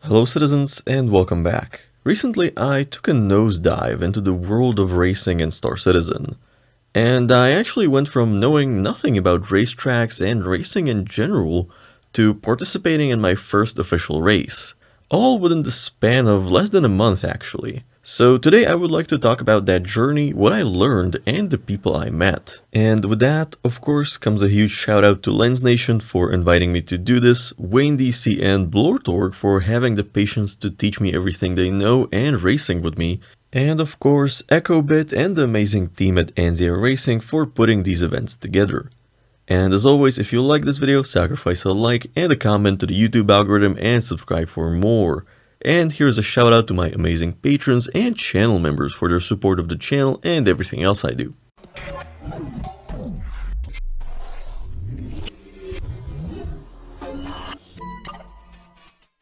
Hello citizens and welcome back. Recently I took a nosedive into the world of racing in Star Citizen, and I actually went from knowing nothing about racetracks and racing in general to participating in my first official race, all within the span of less than a month actually. So today I would like to talk about that journey, what I learned, and the people I met. And with that, of course, comes a huge shout out to Lens Nation for inviting me to do this, Wayne DC and Blortorg for having the patience to teach me everything they know and racing with me, and of course EchoBit and the amazing team at ANZIA Racing for putting these events together. And as always, if you like this video, sacrifice a like and a comment to the YouTube algorithm and subscribe for more. And here's a shout out to my amazing patrons and channel members for their support of the channel and everything else I do.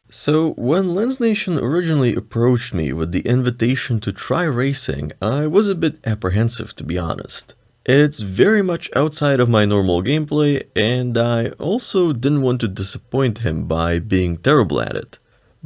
So when Lens Nation originally approached me with the invitation to try racing, I was a bit apprehensive, to be honest. It's very much outside of my normal gameplay, and I also didn't want to disappoint him by being terrible at it.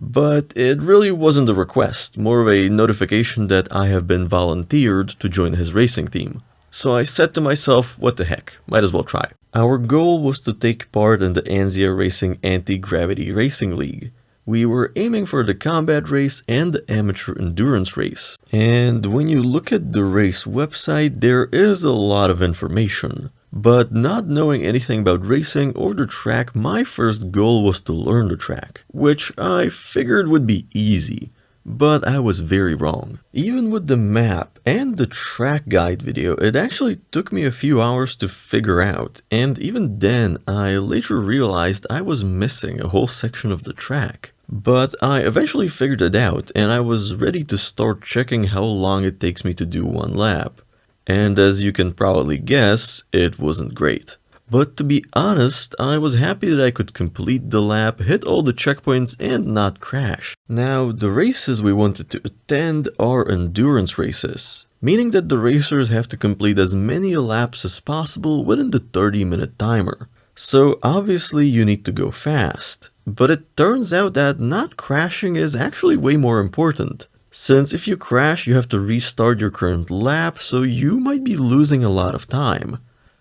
But it really wasn't a request, more of a notification that I have been volunteered to join his racing team. So I said to myself, what the heck, might as well try. Our goal was to take part in the ANZIA Racing Anti-Gravity Racing League. We were aiming for the combat race and the amateur endurance race. And when you look at the race website, there is a lot of information. But not knowing anything about racing or the track, my first goal was to learn the track, which I figured would be easy. But I was very wrong. Even with the map and the track guide video, it actually took me a few hours to figure out, and even then I later realized I was missing a whole section of the track. But I eventually figured it out, and I was ready to start checking how long it takes me to do one lap. And as you can probably guess, it wasn't great. But to be honest, I was happy that I could complete the lap, hit all the checkpoints, and not crash. Now, the races we wanted to attend are endurance races, meaning that the racers have to complete as many laps as possible within the 30-minute timer. So obviously you need to go fast. But it turns out that not crashing is actually way more important. Since if you crash, you have to restart your current lap, so you might be losing a lot of time.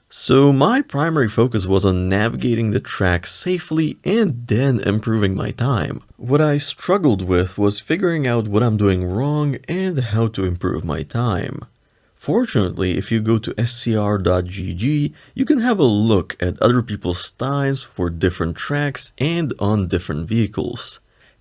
So my primary focus was on navigating the track safely and then improving my time. What I struggled with was figuring out what I'm doing wrong and how to improve my time. Fortunately, if you go to scr.gg, you can have a look at other people's times for different tracks and on different vehicles.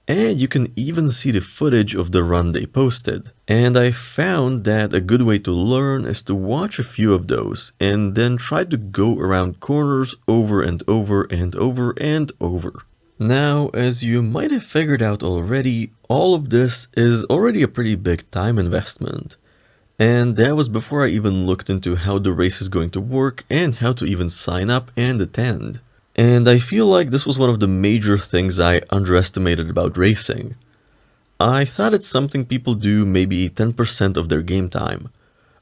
And you can even see the footage of the run they posted. And I found that a good way to learn is to watch a few of those and then try to go around corners over and over and over and over. Now, as you might have figured out already, all of this is already a pretty big time investment. And that was before I even looked into how the race is going to work and how to even sign up and attend. And I feel like this was one of the major things I underestimated about racing. I thought it's something people do maybe 10% of their game time.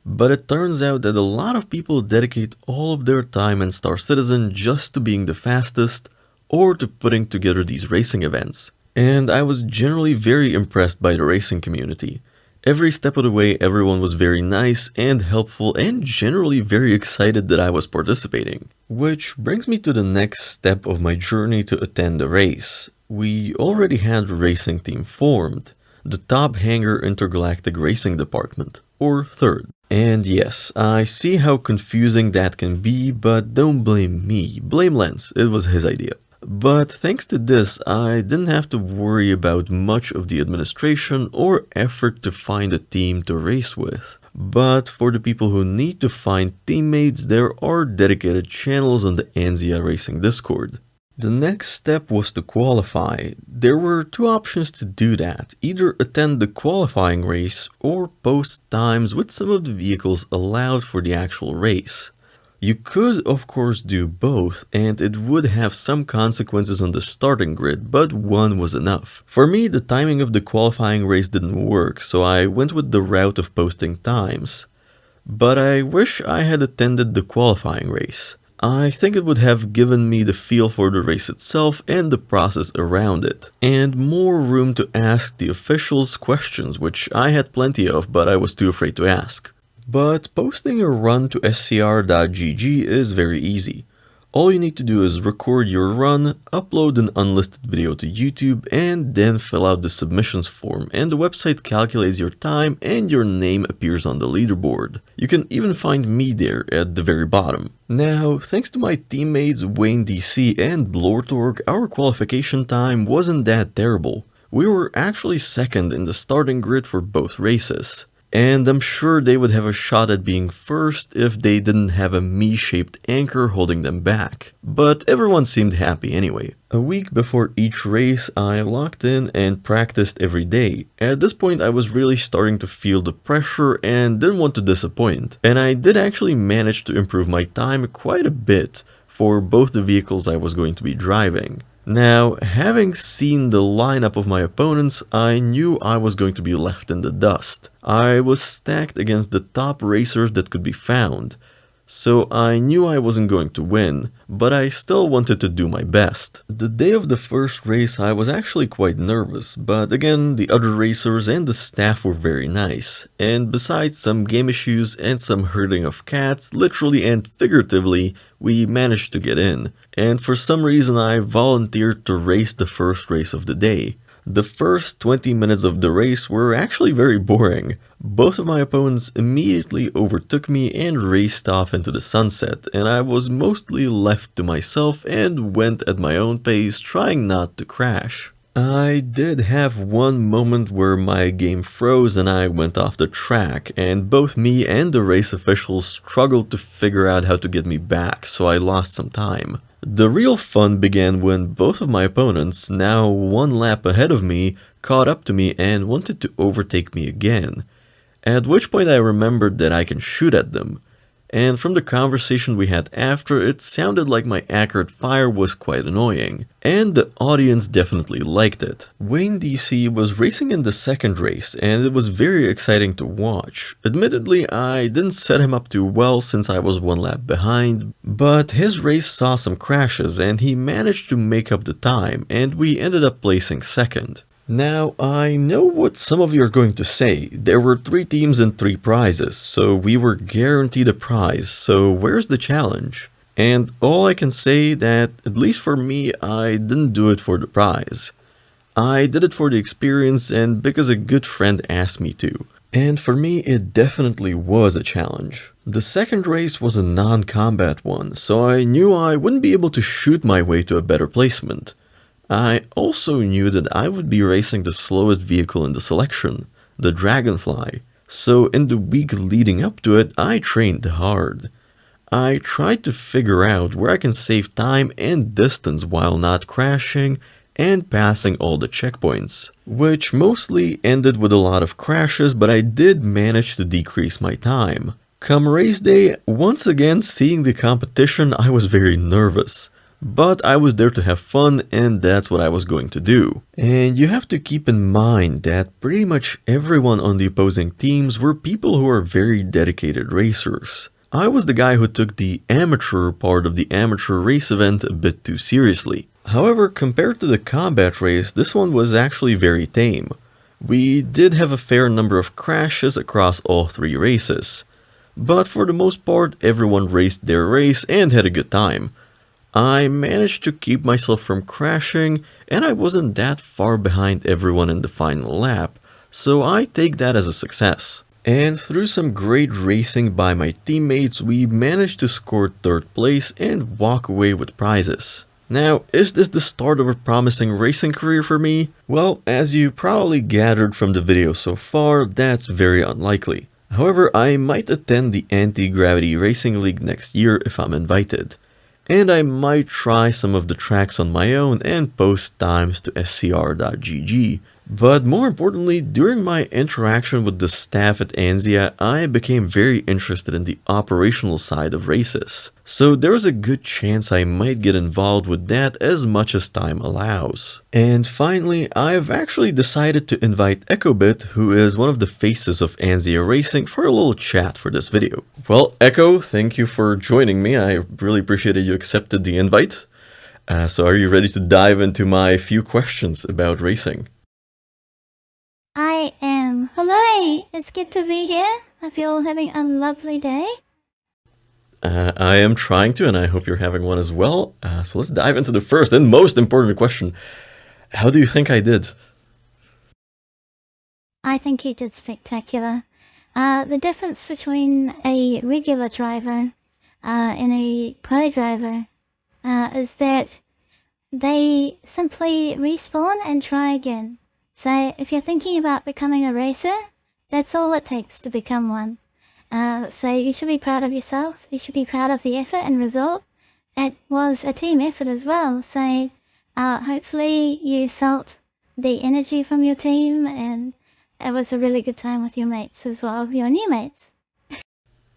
But it turns out that a lot of people dedicate all of their time in Star Citizen just to being the fastest or to putting together these racing events. And I was generally very impressed by the racing community. Every step of the way, everyone was very nice and helpful and generally very excited that I was participating. Which brings me to the next step of my journey to attend the race. We already had a racing team formed, the Top Hanger Intergalactic Racing Department, or third. And yes, I see how confusing that can be, but don't blame me, blame Lance, it was his idea. But thanks to this, I didn't have to worry about much of the administration or effort to find a team to race with. But for the people who need to find teammates, there are dedicated channels on the ANZIA Racing Discord. The next step was to qualify. There were two options to do that, either attend the qualifying race or post times with some of the vehicles allowed for the actual race. You could of course do both, and it would have some consequences on the starting grid, but one was enough. For me, the timing of the qualifying race didn't work, so I went with the route of posting times. But I wish I had attended the qualifying race. I think it would have given me the feel for the race itself and the process around it, and more room to ask the officials questions, which I had plenty of, but I was too afraid to ask. But posting a run to scr.gg is very easy. All you need to do is record your run, upload an unlisted video to YouTube, and then fill out the submissions form, and the website calculates your time and your name appears on the leaderboard. You can even find me there at the very bottom. Now, thanks to my teammates Wayne DC and Blortorg, our qualification time wasn't that terrible. We were actually second in the starting grid for both races. And I'm sure they would have a shot at being first if they didn't have a me-shaped anchor holding them back. But everyone seemed happy anyway. A week before each race, I locked in and practiced every day. At this point, I was really starting to feel the pressure and didn't want to disappoint. And I did actually manage to improve my time quite a bit for both the vehicles I was going to be driving. Now, having seen the lineup of my opponents, I knew I was going to be left in the dust. I was stacked against the top racers that could be found, so I knew I wasn't going to win, but I still wanted to do my best. The day of the first race I was actually quite nervous, but again, the other racers and the staff were very nice, and besides some game issues and some herding of cats, literally and figuratively, we managed to get in. And for some reason I volunteered to race the first race of the day. The first 20 minutes of the race were actually very boring. Both of my opponents immediately overtook me and raced off into the sunset, and I was mostly left to myself and went at my own pace, trying not to crash. I did have one moment where my game froze and I went off the track, and both me and the race officials struggled to figure out how to get me back, so I lost some time. The real fun began when both of my opponents, now one lap ahead of me, caught up to me and wanted to overtake me again, at which point I remembered that I can shoot at them. And from the conversation we had after, it sounded like my accurate fire was quite annoying, and the audience definitely liked it. Wayne DC was racing in the second race, and it was very exciting to watch. Admittedly, I didn't set him up too well since I was one lap behind, but his race saw some crashes and he managed to make up the time, and we ended up placing second. Now, I know what some of you are going to say. There were 3 teams and 3 prizes, so we were guaranteed a prize, so where's the challenge? And all I can say that, at least for me, I didn't do it for the prize. I did it for the experience and because a good friend asked me to. And for me, it definitely was a challenge. The second race was a non-combat one, so I knew I wouldn't be able to shoot my way to a better placement. I also knew that I would be racing the slowest vehicle in the selection, the Dragonfly, so in the week leading up to it, I trained hard. I tried to figure out where I can save time and distance while not crashing and passing all the checkpoints, which mostly ended with a lot of crashes, but I did manage to decrease my time. Come race day, once again seeing the competition, I was very nervous. But I was there to have fun and that's what I was going to do. And you have to keep in mind that pretty much everyone on the opposing teams were people who are very dedicated racers. I was the guy who took the amateur part of the amateur race event a bit too seriously. However, compared to the combat race, this one was actually very tame. We did have a fair number of crashes across all 3 races. But for the most part, everyone raced their race and had a good time. I managed to keep myself from crashing, and I wasn't that far behind everyone in the final lap, so I take that as a success. And through some great racing by my teammates, we managed to score 3rd place and walk away with prizes. Now, is this the start of a promising racing career for me? Well, as you probably gathered from the video so far, that's very unlikely. However, I might attend the Anti-Gravity Racing League next year if I'm invited. And I might try some of the tracks on my own and post times to scr.gg, But more importantly, during my interaction with the staff at ANZIA, I became very interested in the operational side of races. So there was a good chance I might get involved with that as much as time allows. And finally, I've actually decided to invite EchoBit, who is one of the faces of ANZIA Racing, for a little chat for this video. Well, Echo, thank you for joining me. I really appreciated you accepted the invite. So are you ready to dive into my few questions about racing? I am. Hello, it's good to be here. Hope you're all having a lovely day. I am trying to, and I hope you're having one as well. So let's dive into the first and most important question. How do you think I did? I think you did spectacular. The difference between a regular driver and a pro driver is that they simply respawn and try again. So if you're thinking about becoming a racer, that's all it takes to become one. So you should be proud of yourself. You should be proud of the effort and result. It was a team effort as well. So hopefully you felt the energy from your team, and it was a really good time with your mates as well, your new mates.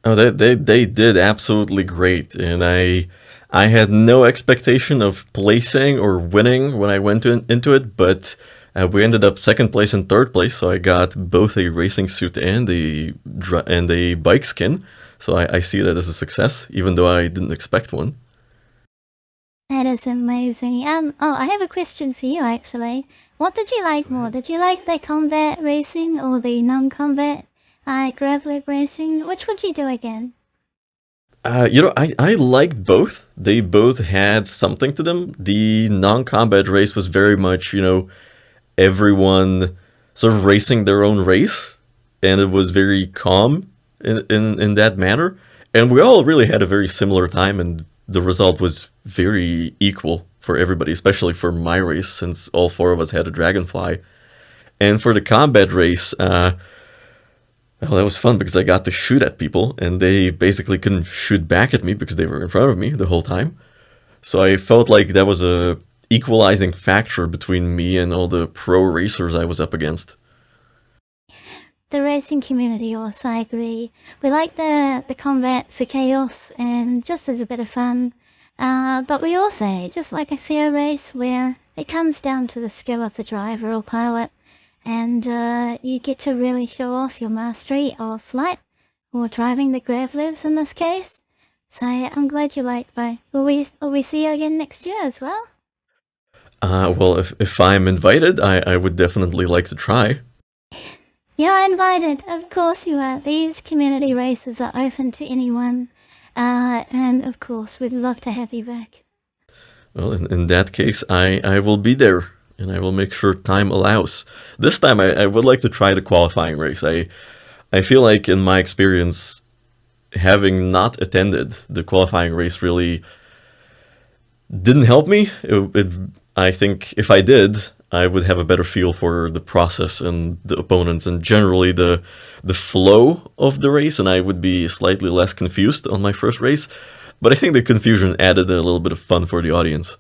Oh, they did absolutely great, and I had no expectation of placing or winning when I went into it, but we ended up second place and third place, so I got both a racing suit and a bike skin. So I see that as a success, even though I didn't expect one. That is amazing. Oh, I have a question for you actually. What did you like more? Did you like the combat racing or the non-combat grappling racing? Which would you do again? I liked both. They both had something to them. The non-combat race was very much, everyone sort of racing their own race, and it was very calm in that manner. And we all really had a very similar time, and the result was very equal for everybody, especially for my race, since all four of us had a dragonfly. And for the combat race, well, that was fun because I got to shoot at people, and they basically couldn't shoot back at me because they were in front of me the whole time. So I felt like that was a equalizing factor between me and all the pro racers I was up against. The racing community also, I agree. We like the combat for chaos and just as a bit of fun. But we also just like a fair race where it comes down to the skill of the driver or pilot, and you get to really show off your mastery of flight or driving the grevlivs in this case. So I'm glad you liked both. Will we see you again next year as well? Well, if I'm invited, I would definitely like to try. You're invited, of course you are. These community races are open to anyone. And of course, we'd love to have you back. Well, in that case, I will be there, and I will make sure time allows. This time, I would like to try the qualifying race. I feel like, in my experience, having not attended the qualifying race really didn't help me. I think if I did, I would have a better feel for the process and the opponents and generally the flow of the race, and I would be slightly less confused on my first race. But I think the confusion added a little bit of fun for the audience.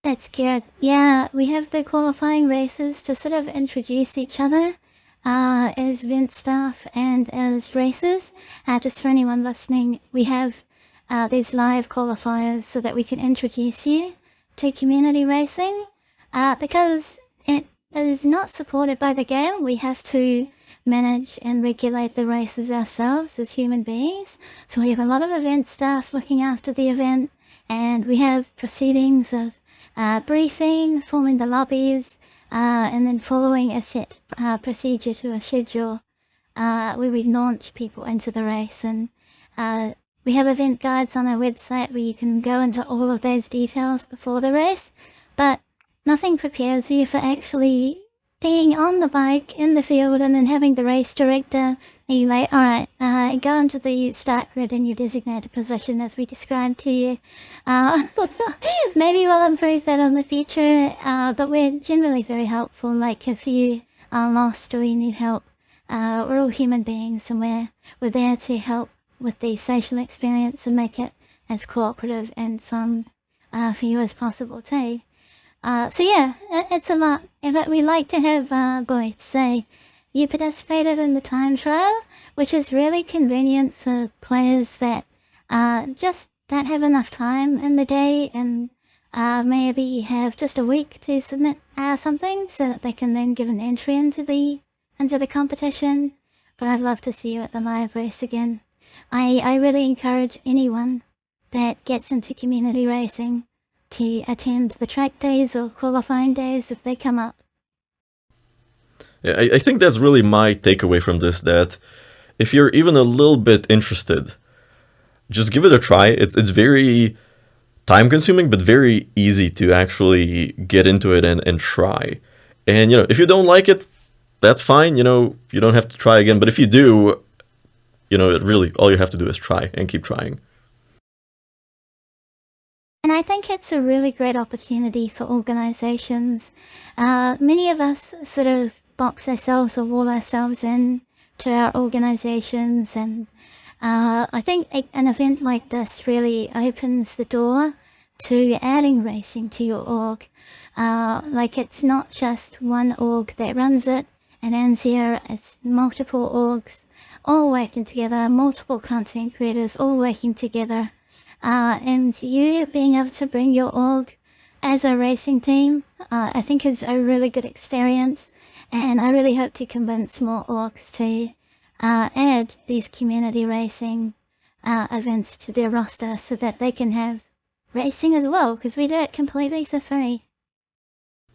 That's good. Yeah, we have the qualifying races to sort of introduce each other as event staff and as racers. Just for anyone listening, we have these live qualifiers so that we can introduce you to community racing. Because it is not supported by the game, we have to manage and regulate the races ourselves as human beings. So we have a lot of event staff looking after the event, and we have proceedings of briefing, forming the lobbies, and then following a set procedure to a schedule where we launch people into the race. And we have event guides on our website where you can go into all of those details before the race, but nothing prepares you for actually being on the bike in the field and then having the race director be like, alright, go into the start grid in your designated position as we described to you. Maybe we'll improve that in the future, but we're generally very helpful. Like if you are lost or you need help, we're all human beings, and we're there to help with the social experience and make it as cooperative and fun for you as possible too. So yeah, it's a lot. But we like to have both. Say, you participated in the time trial, which is really convenient for players that just don't have enough time in the day and maybe have just a week to submit something so that they can then get an entry into the competition. But I'd love to see you at the live race again. I really encourage anyone that gets into community racing to attend the track days or qualifying days if they come up. Yeah, I think that's really my takeaway from this, that if you're even a little bit interested, just give it a try. It's very time consuming, but very easy to actually get into it and try. And, if you don't like it, that's fine. You don't have to try again. But if you do, really, all you have to do is try and keep trying. And I think it's a really great opportunity for organizations. Many of us sort of box ourselves or wall ourselves in to our organizations, and I think an event like this really opens the door to adding racing to your org. Like, it's not just one org that runs it, and ANZIA, it's multiple orgs all working together, multiple content creators all working together. And you being able to bring your org as a racing team, I think is a really good experience. And I really hope to convince more orgs to add these community racing events to their roster so that they can have racing as well, because we do it completely for free.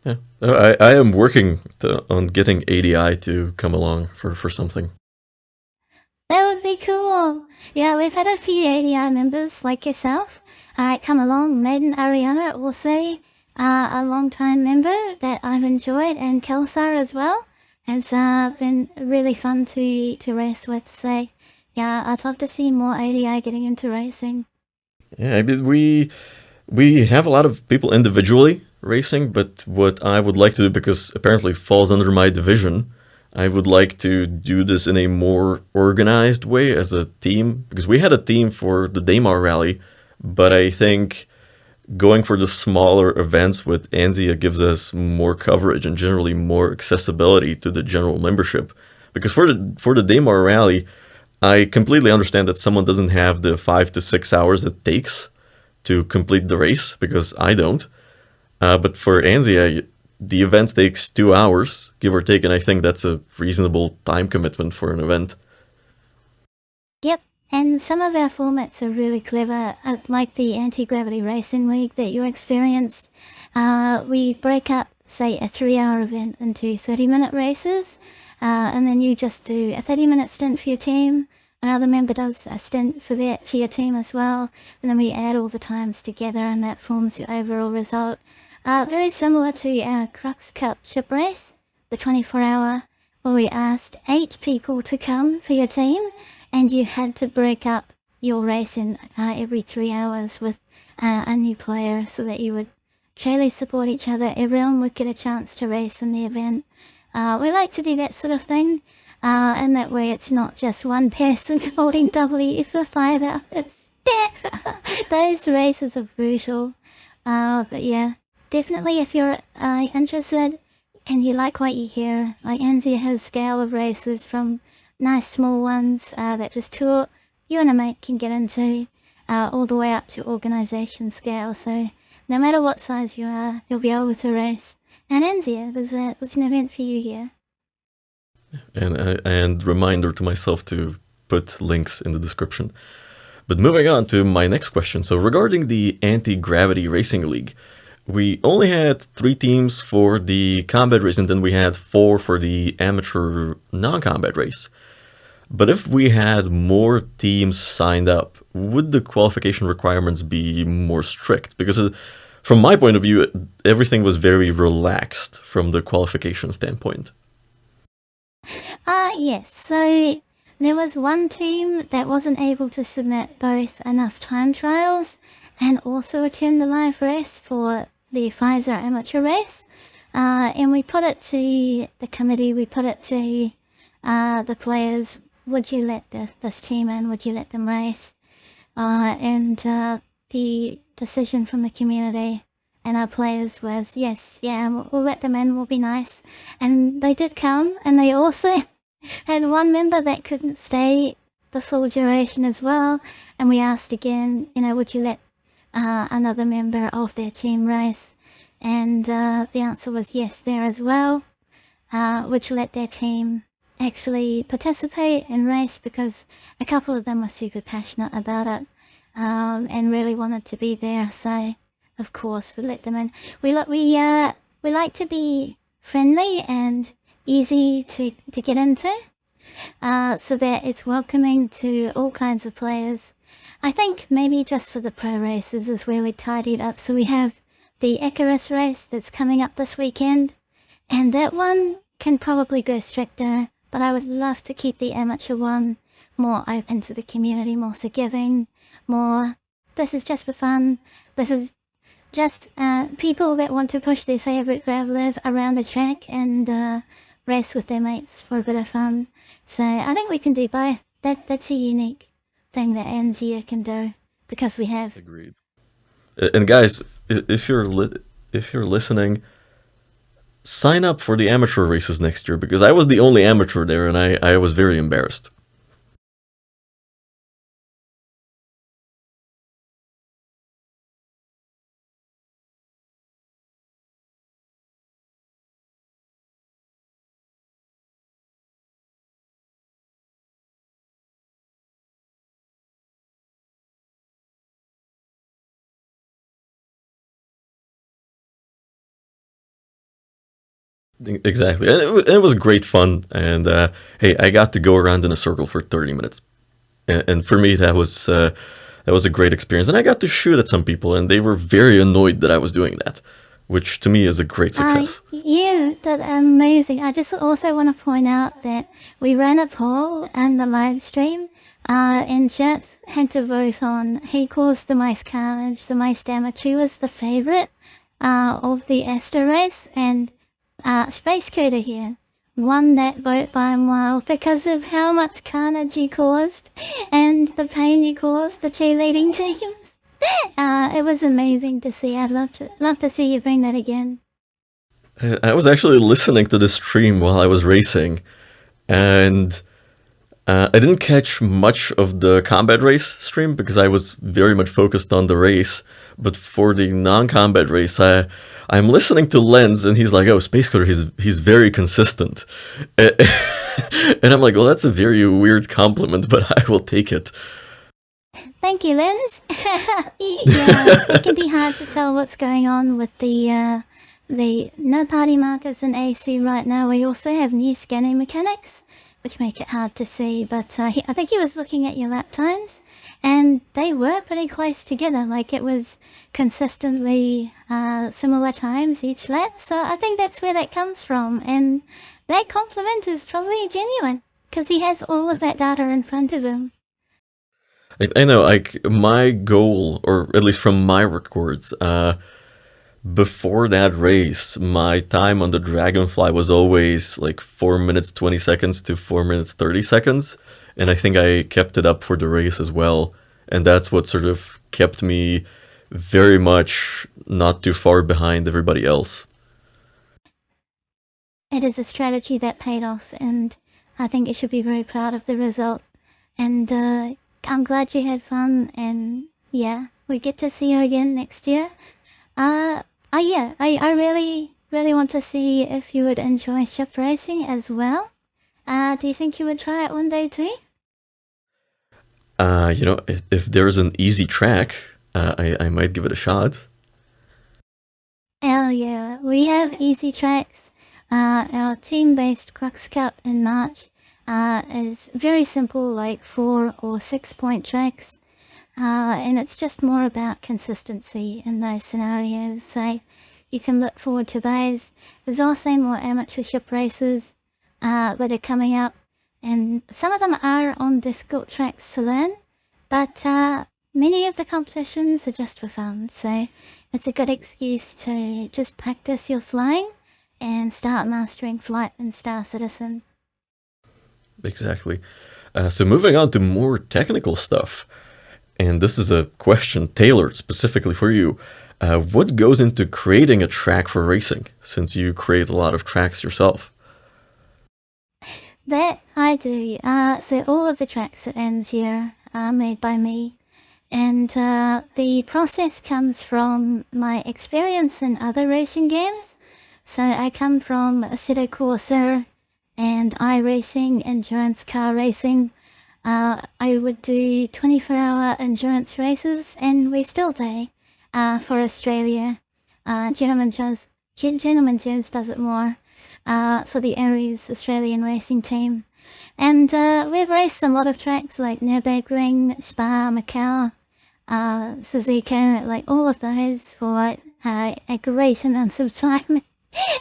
Yeah, I am working on getting ADI to come along for something. That would be cool. Yeah, we've had a few ADI members like yourself come along. Maiden Ariana, also a long-time member that I've enjoyed, and Kelsar as well. It's been really fun to race with. So yeah, I'd love to see more ADI getting into racing. Yeah, I mean, we have a lot of people individually racing, but what I would like to do, because apparently it falls under my division, I would like to do this in a more organized way as a team, because we had a team for the Daymar Rally, but I think going for the smaller events with ANZIA gives us more coverage and generally more accessibility to the general membership. Because for the Daymar Rally, I completely understand that someone doesn't have the 5 to 6 hours it takes to complete the race, because I don't. But for ANZIA, the event takes 2 hours, give or take, and I think that's a reasonable time commitment for an event. Yep, and some of our formats are really clever, like the Anti-Gravity Racing League that you experienced. We break up, say, a 3-hour event into 30-minute races, and then you just do a 30-minute stint for your team. Another member does a stint for your team as well, and then we add all the times together, and that forms your overall result. Very similar to our Crux Cup ship race, the 24-hour, where we asked 8 people to come for your team, and you had to break up your race in every 3 hours with a new player so that you would truly support each other. Everyone would get a chance to race in the event. We like to do that sort of thing, and that way it's not just one person holding WE for 5 hours. It's those races are brutal. But yeah, definitely if you're interested and you like what you hear, like ANZIA has a scale of races from nice small ones that just you and a mate can get into, all the way up to organisation scale. So no matter what size you are, you'll be able to race. And ANZIA, there's an event for you here. And reminder to myself to put links in the description. But moving on to my next question. So regarding the Anti-Gravity Racing League, we only had 3 teams for the combat race, and then we had 4 for the amateur non-combat race. But if we had more teams signed up, would the qualification requirements be more strict? Because from my point of view, everything was very relaxed from the qualification standpoint. Yes, so there was one team that wasn't able to submit both enough time trials and also attend the live race for the Pfizer amateur race. And we put it to the committee, we put it to the players, would you let this team in, would you let them race? And the decision from the community and our players was, yes, yeah, we'll let them in, we'll be nice. And they did come, and they also had one member that couldn't stay the full duration as well. And we asked again, would you let another member of their team race? And the answer was yes there as well, which let their team actually participate and race, because a couple of them were super passionate about it and really wanted to be there. So of course we let them in. We like to be friendly and easy to get into, so that it's welcoming to all kinds of players. I think maybe just for the pro races is where we tidied up. So we have the Icarus race that's coming up this weekend, and that one can probably go stricter, but I would love to keep the amateur one more open to the community, more forgiving, more, this is just for fun, this is just people that want to push their favourite graveler around the track and race with their mates for a bit of fun. So I think we can do both. That's a unique thing that ANZIA can do, because we have. Agreed. And guys, if you're listening, sign up for the amateur races next year, because I was the only amateur there, and I was very embarrassed. Exactly. And it was great fun. And hey, I got to go around in a circle for 30 minutes. And for me, that was a great experience. And I got to shoot at some people, and they were very annoyed that I was doing that, which to me is a great success. Yeah, that's amazing. I just also want to point out that we ran a poll and the live stream, and chat had to vote on who caused the most carnage, the most damage, who was the favourite of the Astor race, and Space Coder here won that vote by a mile because of how much carnage you caused and the pain you caused the cheerleading teams. It was amazing to see. I'd love to see you bring that again. I was actually listening to the stream while I was racing, and I didn't catch much of the combat race stream because I was very much focused on the race. But for the non-combat race, I'm listening to Lens, and he's like, "Oh, Space Coder, he's very consistent," and I'm like, "Well, that's a very weird compliment, but I will take it." Thank you, Lens. Yeah, it can be hard to tell what's going on with the no party markers in AC right now. We also have new scanning mechanics, which make it hard to see. But I think he was looking at your lap times, and they were pretty close together. Like, it was consistently similar times each lap. So I think that's where that comes from, and that compliment is probably genuine because he has all of that data in front of him. I know, like, my goal, or at least from my records, before that race, my time on the Dragonfly was always like 4 minutes 20 seconds to 4 minutes 30 seconds. And I think I kept it up for the race as well. And that's what sort of kept me very much not too far behind everybody else. It is a strategy that paid off, and I think you should be very proud of the result. And I'm glad you had fun, and yeah, we get to see you again next year. Yeah, I really want to see if you would enjoy ship racing as well. Do you think you would try it one day too? If there's an easy track, I might give it a shot. Hell yeah, we have easy tracks. Our team-based Crux Cup in March is very simple, like 4 or 6 point tracks. And it's just more about consistency in those scenarios, so you can look forward to those. There's also more amateur ship races that are coming up, and some of them are on difficult tracks to learn, but many of the competitions are just for fun, so it's a good excuse to just practice your flying and start mastering flight in Star Citizen. Exactly. So moving on to more technical stuff. And this is a question tailored specifically for you. What goes into creating a track for racing, since you create a lot of tracks yourself? That I do. So all of the tracks at ANZIA are made by me. And the process comes from my experience in other racing games. So I come from Assetto Corsa and iRacing, endurance car racing. I would do 24-hour endurance races, and we still do for Australia. Gentleman Jazz does it more for the Aries Australian racing team. And we've raced a lot of tracks like Nürburgring, Spa, Macau, Suzuka, like all of those for a great amount of time.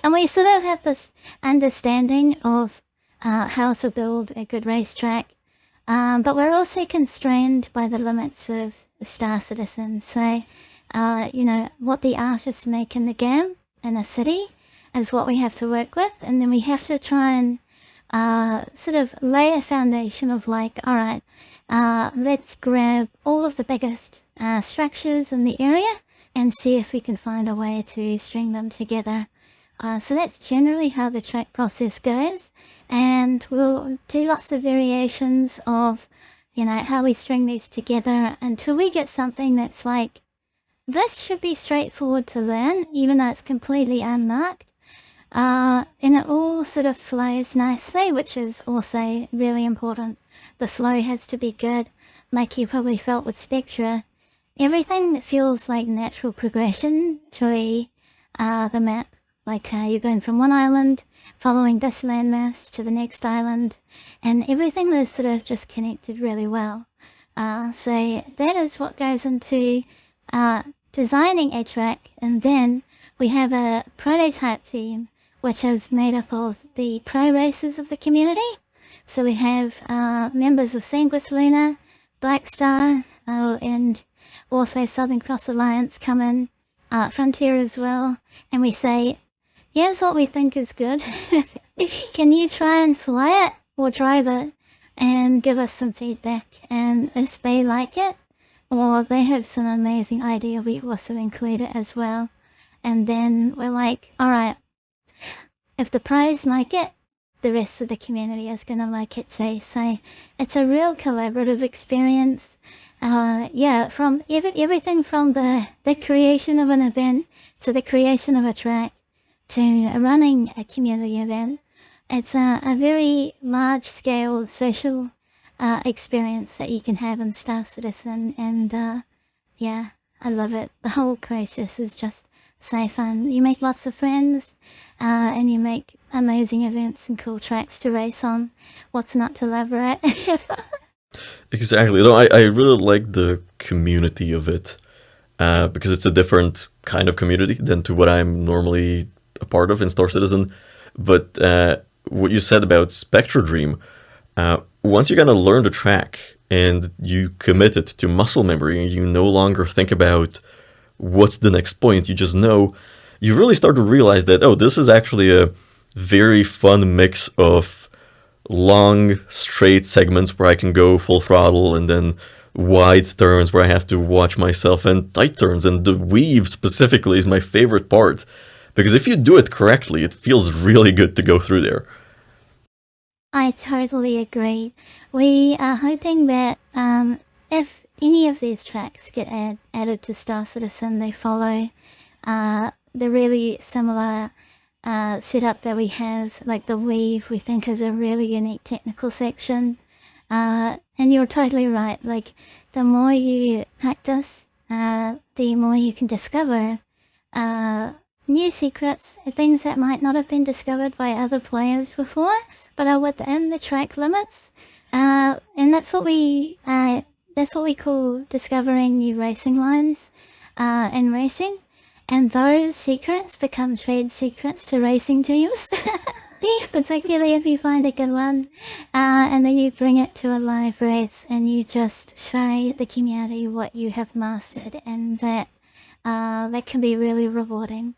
And we sort of have this understanding of how to build a good racetrack. But we're also constrained by the limits of Star Citizen. So, what the artists make in the game in a city is what we have to work with. And then we have to try and sort of lay a foundation of like, all right, let's grab all of the biggest structures in the area and see if we can find a way to string them together. So that's generally how the track process goes, and we'll do lots of variations of, how we string these together until we get something that's like, this should be straightforward to learn, even though it's completely unmarked. And it all sort of flows nicely, which is also really important. The flow has to be good, like you probably felt with Spectra. Everything feels like natural progression through the map. Like you're going from one island, following this landmass to the next island, and everything is sort of just connected really well. So that is what goes into designing a track, and then we have a prototype team which is made up of the pro racers of the community. So we have members of Sanguis Luna, Black Star, and also Southern Cross Alliance come in, Frontier as well, and we say, here's what we think is good. Can you try and fly it or drive it and give us some feedback? And if they like it or they have some amazing idea, we also include it as well. And then we're like, all right, if the pros like it, the rest of the community is going to like it too. So it's a real collaborative experience. From everything from the creation of an event to the creation of a track to running a community event. It's a very large-scale social experience that you can have in Star Citizen, and I love it. The whole process is just so fun. You make lots of friends, and you make amazing events and cool tracks to race on. What's not to love, right? Exactly. No, I really like the community of it, because it's a different kind of community than to what I'm normally a part of in Star Citizen. But what you said about Spectra Dream, once you're gonna learn the track and you commit it to muscle memory, and you no longer think about what's the next point, you just know, you really start to realize that, oh, this is actually a very fun mix of long straight segments where I can go full throttle, and then wide turns where I have to watch myself, and tight turns. And the weave specifically is my favorite part, because if you do it correctly, it feels really good to go through there. I totally agree. We are hoping that if any of these tracks get added to Star Citizen, they follow the really similar setup that we have. Like the weave, we think is a really unique technical section. And you're totally right. Like the more you practice, the more you can discover new secrets, things that might not have been discovered by other players before, but are within the track limits. And that's what we call discovering new racing lines in racing. And those secrets become trade secrets to racing teams, particularly if you find a good one. And then you bring it to a live race and you just show the community what you have mastered, and that can be really rewarding.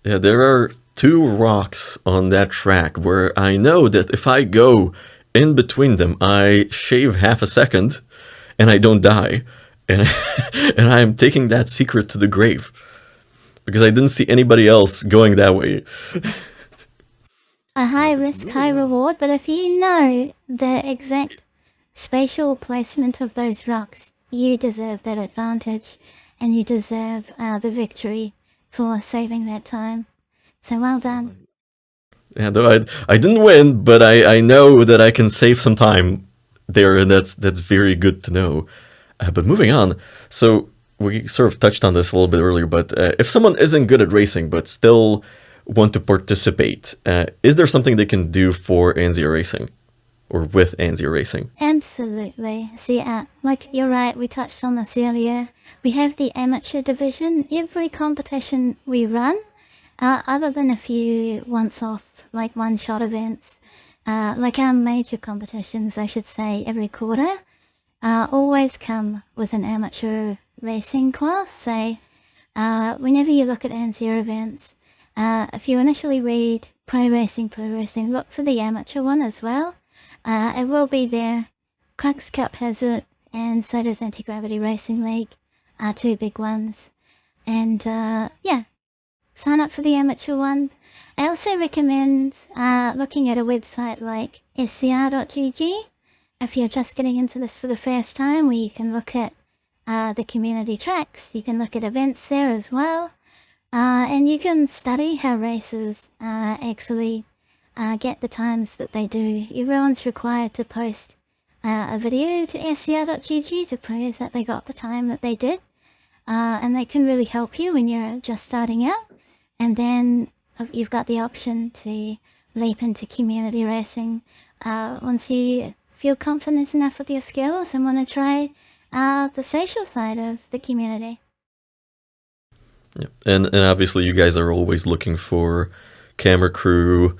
Yeah, there are 2 rocks on that track where I know that if I go in between them, I shave half a second and I don't die. and and I am taking that secret to the grave because I didn't see anybody else going that way. A high risk, high reward, but if you know the exact spatial placement of those rocks, you deserve that advantage, and you deserve the victory for saving that time. So well done. Yeah, though I didn't win, but I know that I can save some time there, and that's very good to know. But moving on, so we sort of touched on this a little bit earlier, but if someone isn't good at racing but still want to participate, is there something they can do for ANZIA Racing or with ANZIA Racing? Absolutely. See, like you're right, we touched on this earlier. We have the amateur division. Every competition we run, other than a few once-off, like one-shot events, like our major competitions, I should say, every quarter, always come with an amateur racing class. So whenever you look at ANZIA events, if you initially read pro racing, look for the amateur one as well. It will be there. Crux Cup has it, and so does Anti-Gravity Racing League, two big ones. And yeah, sign up for the amateur one. I also recommend looking at a website like scr.gg if you're just getting into this for the first time, where you can look at the community tracks, you can look at events there as well, and you can study how racers actually get the times that they do. Everyone's required to post a video to scr.gg to prove that they got the time that they did, and they can really help you when you're just starting out. And then you've got the option to leap into community racing once you feel confident enough with your skills and want to try the social side of the community. Yeah. And obviously you guys are always looking for camera crew,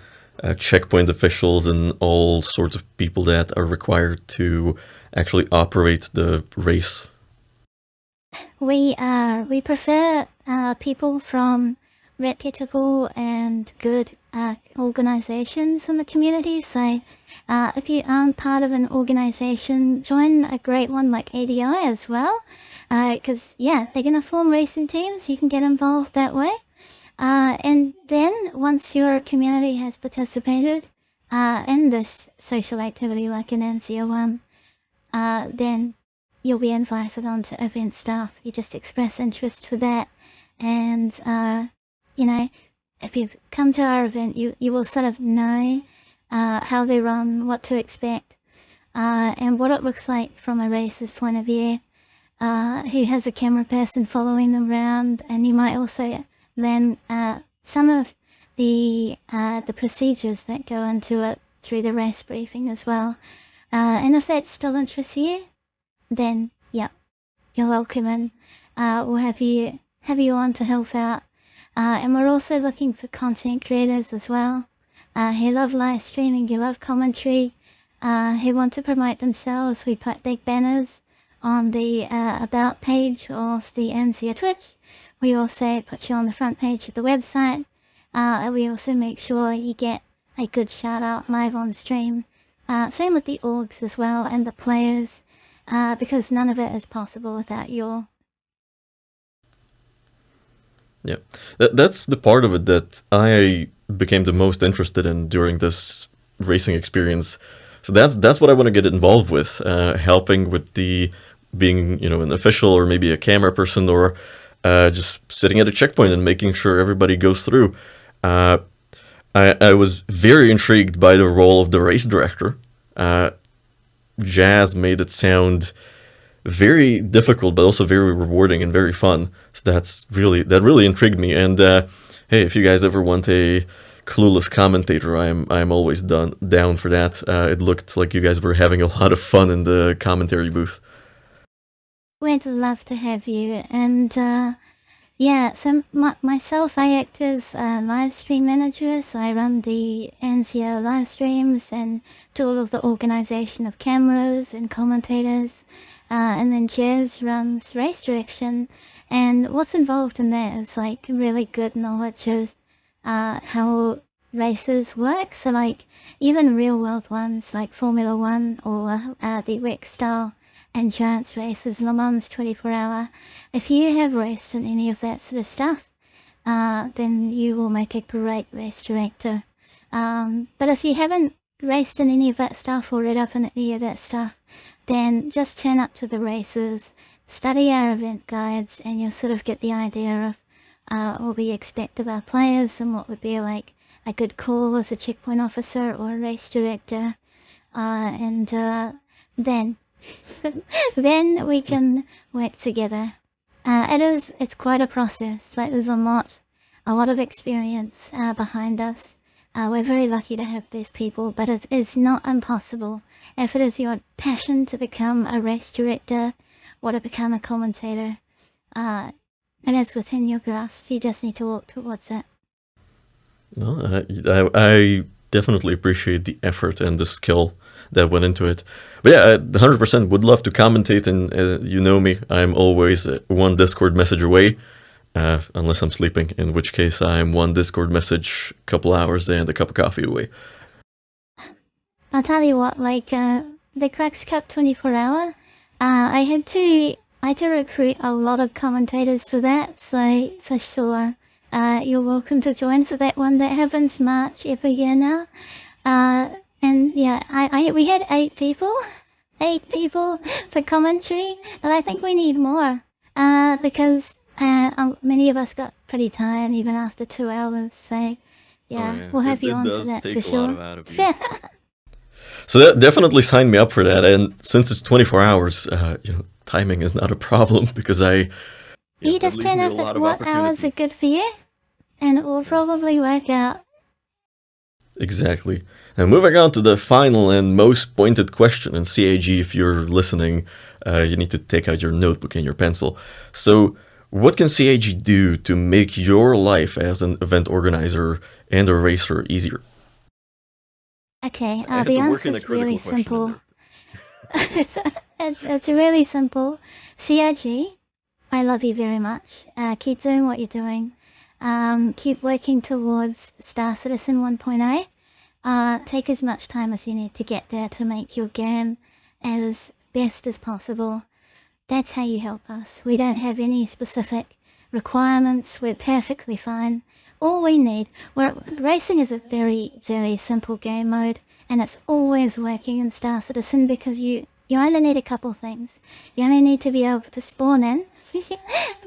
checkpoint officials, and all sorts of people that are required to actually operate the race. We prefer people from reputable and good organizations in the community. So if you aren't part of an organization, join a great one like ADI as well, because yeah, they're going to form racing teams. You can get involved that way. And then once your community has participated in this social activity like an ANZIA one, then you'll be invited onto event staff. You just express interest for that, and you know, if you've come to our event, you will sort of know how they run, what to expect, and what it looks like from a racer's point of view. Who has a camera person following them around, and you might also learn some of the procedures that go into it through the race briefing as well. And if that still interests you, then yeah, you're welcome, and we'll have you on to help out. And we're also looking for content creators as well, who love live streaming, who love commentary, who want to promote themselves. We put big banners on the about page of the ANZIA Twitch. We also put you on the front page of the website. And we also make sure you get a good shout out live on stream. Same with the orgs as well, and the players, because none of it is possible without your... Yeah, that's the part of it that I became the most interested in during this racing experience. So that's what I want to get involved with, helping with the being, you know, an official or maybe a camera person, or just sitting at a checkpoint and making sure everybody goes through. I was very intrigued by the role of the race director. Jazz made it sound very difficult, but also very rewarding and very fun. So that really intrigued me. And hey, if you guys ever want a clueless commentator, I'm always down for that. It looked like you guys were having a lot of fun in the commentary booth. We'd love to have you, and yeah, so myself, I act as a live stream manager, so I run the ANZIA live streams and do all of the organization of cameras and commentators, and then Jez runs race direction, and what's involved in that is like really good knowledge of how races work, so like even real world ones like Formula 1 or the WEC style endurance races, Le Mans 24-hour. If you have raced in any of that sort of stuff, then you will make a great race director. But if you haven't raced in any of that stuff or read up in any of that stuff, then just turn up to the races, study our event guides, and you'll sort of get the idea of what we expect of our players and what would be like a good call as a checkpoint officer or a race director. And then then we can work together. It's quite a process. Like, there's a lot of experience behind us. We're very lucky to have these people, but it is not impossible. If it is your passion to become a race director or to become a commentator, it is within your grasp. You just need to walk towards it. Well, I definitely appreciate the effort and the skill that went into it. But yeah, I 100% would love to commentate, and you know me, I'm always one Discord message away, unless I'm sleeping, in which case I'm one Discord message, a couple hours, and a cup of coffee away. I'll tell you what, like, the Cracks Cup 24-hour, I had to recruit a lot of commentators for that, so for sure, you're welcome to join. So that one that happens March every year now. And yeah, we had 8 people for commentary, but I think we need more, because many of us got pretty tired even after 2 hours, so yeah, we'll have you on for that for sure. So that definitely sign me up for that, and since it's 24 hours, timing is not a problem, because you just turn up at what hours are good for you, and it will probably work out. Exactly. Now, moving on to the final and most pointed question, and CAG, if you're listening, you need to take out your notebook and your pencil. So, what can CAG do to make your life as an event organizer and a racer easier? Okay, the answer is really simple. It's really simple. CAG, I love you very much. Keep doing what you're doing. Keep working towards Star Citizen 1.0. Take as much time as you need to get there to make your game as best as possible. That's how you help us. We don't have any specific requirements. We're perfectly fine. All we need, racing is a very, very simple game mode, and it's always working in Star Citizen because you only need a couple things. You only need to be able to spawn in,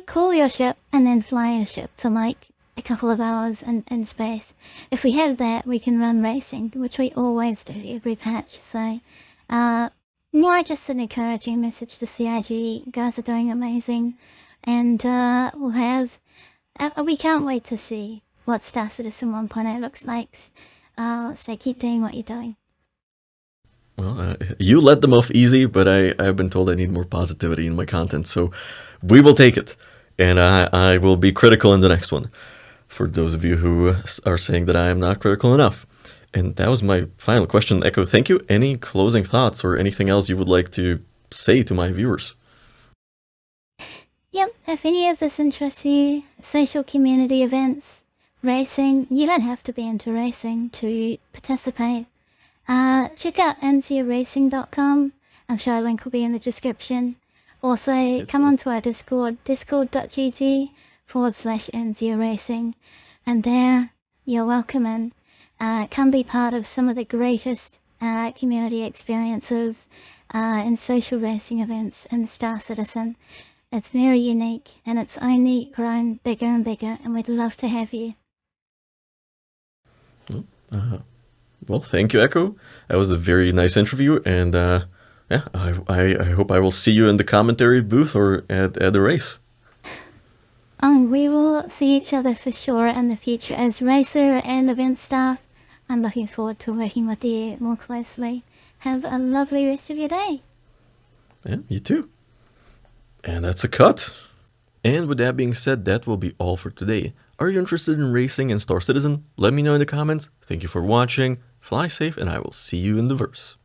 call your ship, and then fly your ship for like a couple of hours in space. If we have that, we can run racing, which we always do every patch. So, more just an encouraging message to CIG. You guys are doing amazing, and we can't wait to see what Star Citizen 1.0 looks like. So keep doing what you're doing. Well, you let them off easy, but I've been told I need more positivity in my content, so we will take it, and I will be critical in the next one, for those of you who are saying that I am not critical enough. And that was my final question. Echo, thank you. Any closing thoughts or anything else you would like to say to my viewers? Yep, if any of this interests you, social community events, racing, you don't have to be into racing to participate. Check out ANZIARacing.com. I'm sure a link will be in the description. Also, come onto our Discord, discord.gg/ANZIA Racing, and there you're welcome in. Come be part of some of the greatest community experiences in social racing events in Star Citizen. It's very unique, and it's only grown bigger and bigger, and we'd love to have you. Well, thank you, Echo. That was a very nice interview, and yeah, I hope I will see you in the commentary booth or at the race. We will see each other for sure in the future as racer and event staff. I'm looking forward to working with you more closely. Have a lovely rest of your day. Yeah, you too. And that's a cut. And with that being said, that will be all for today. Are you interested in racing in Star Citizen? Let me know in the comments. Thank you for watching. Fly safe, and I will see you in the verse.